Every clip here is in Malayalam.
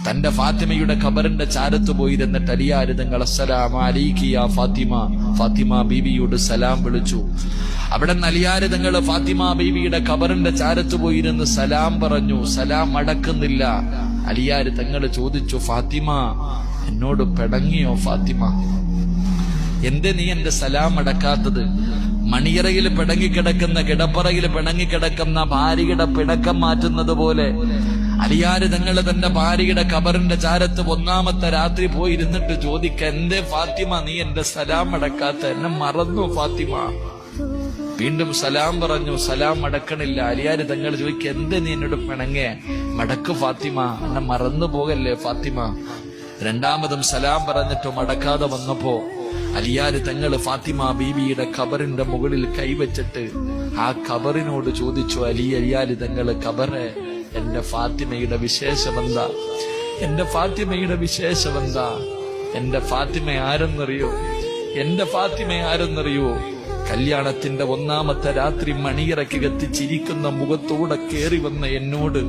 തന്റെ ഫാത്തിമയുടെ ഖബറിന്റെ ചാരത്ത് പോയിരുന്നിട്ട് അലിയാര് തങ്ങൾ അസ്സലാമു അലൈകി യാ ഫാത്തിമ, ഫാത്തിമ ബീവിയോട് സലാം വിളിച്ചു. അവിടെ അലിയാര് തങ്ങൾ ഫാത്തിമ ബീവിയുടെ ഖബറിന്റെ ചാരത്ത് പോയിരുന്ന് സലാം പറഞ്ഞു. സലാം അടക്കുന്നില്ല. അലിയാര് തങ്ങൾ ചോദിച്ചു, ഫാത്തിമ എന്നോട് പിണങ്ങിയോ ഫാത്തിമ? എന്തേ നീ എന്റെ സലാം അടക്കാത്തത്? മണിയറയിൽ പിണങ്ങിക്കിടക്കുന്ന, കിടപ്പറയിൽ പിണങ്ങിക്കിടക്കുന്ന ഭാര്യയുടെ പിണക്കം മാറ്റുന്നത് പോലെ അലിയാര് തങ്ങൾ തന്റെ ഭാര്യയുടെ ഖബറിന്റെ ചാരത്ത് ഒന്നാമത്തെ രാത്രി പോയിരുന്നിട്ട് ചോദിക്ക, എന്തേ ഫാത്തിമ നീ എന്റെ സലാം അടക്കാത്ത? എന്നെ മറന്നു ഫാത്തിമ? വീണ്ടും സലാം പറഞ്ഞു. സലാം അടക്കണില്ല. അലിയാര് തങ്ങൾ ചോദിക്ക, എന്തേ നീ എന്നോട് പിണങ്ങേ? മടക്ക് ഫാത്തിമ, എന്നെ മറന്നു പോകല്ലേ ഫാത്തിമ? രണ്ടാമതും സലാം പറഞ്ഞിട്ടും അടക്കാതെ വന്നപ്പോ അലിയാര് തങ്ങൾ ഫാത്തിമ ബീവിയുടെ ഖബറിന്റെ മുകളിൽ കൈവച്ചിട്ട് ആ ഖബറിനോട് ചോദിച്ചു, അലിയാര് തങ്ങൾ ഖബറെ, എന്റെ ഫാത്തിമയുടെ വിശേഷമെന്താ? എന്റെ ഫാത്തിമയുടെ വിശേഷമെന്താ? എന്റെ ഫാത്തിമ ആരെന്നറിയോ? എന്റെ ഫാത്തിമ ആരെന്നറിയോ? കല്യാണത്തിന്റെ ഒന്നാമത്തെ രാത്രി മണിയറക്കകത്ത് ചിരിക്കുന്ന മുഖത്തോടെ കേറി വന്ന എന്നോട്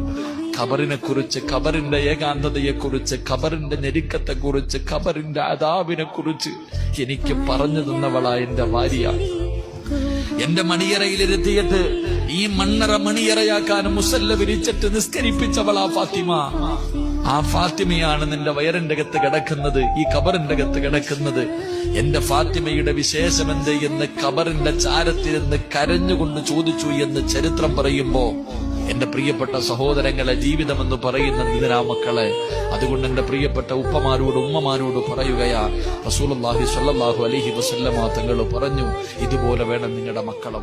ഖബറിനെ കുറിച്ച്, ഖബറിന്റെ ഏകാന്തതയെക്കുറിച്ച്, ഖബറിന്റെ ഞെരുക്കത്തെക്കുറിച്ച്, ഖബറിന്റെ അദാബിനെ കുറിച്ച് എനിക്ക് പറഞ്ഞു തന്നവളാ എന്റെ ഭാര്യ. എന്റെ മണിയറയിലിരുത്തിയിട്ട് ഈ മണ്ണറ മണിയറയാക്കാൻ മുസല്ല വിരിച്ചിട്ട് നിസ്കരിപ്പിച്ചവളാ ഫാത്തിമ. ആ ഫാത്തിമയാണ് നിന്റെ വയറിന്റെ അകത്ത് കിടക്കുന്നത്, ഈ ഖബറിന്റെ അകത്ത് കിടക്കുന്നത്. എന്റെ ഫാത്തിമയുടെ വിശേഷമെന്ത് എന്ന് ഖബറിന്റെ ചാരത്തിരുന്ന് കരഞ്ഞുകൊണ്ട് ചോദിച്ചു എന്ന് ചരിത്രം പറയുമ്പോ, എന്റെ പ്രിയപ്പെട്ട സഹോദരങ്ങളെ, ജീവിതമെന്ന് പറയുന്ന ഇതിനാ മക്കളെ. അതുകൊണ്ട് എന്റെ പ്രിയപ്പെട്ട ഉപ്പമാരോട് ഉമ്മമാരോട് പറയുകയാ, റസൂലുള്ളാഹി സ്വല്ലല്ലാഹു അലൈഹി വസല്ലമ തങ്ങൾ പറഞ്ഞു, ഇതുപോലെ വേണം നിങ്ങളുടെ മക്കളെ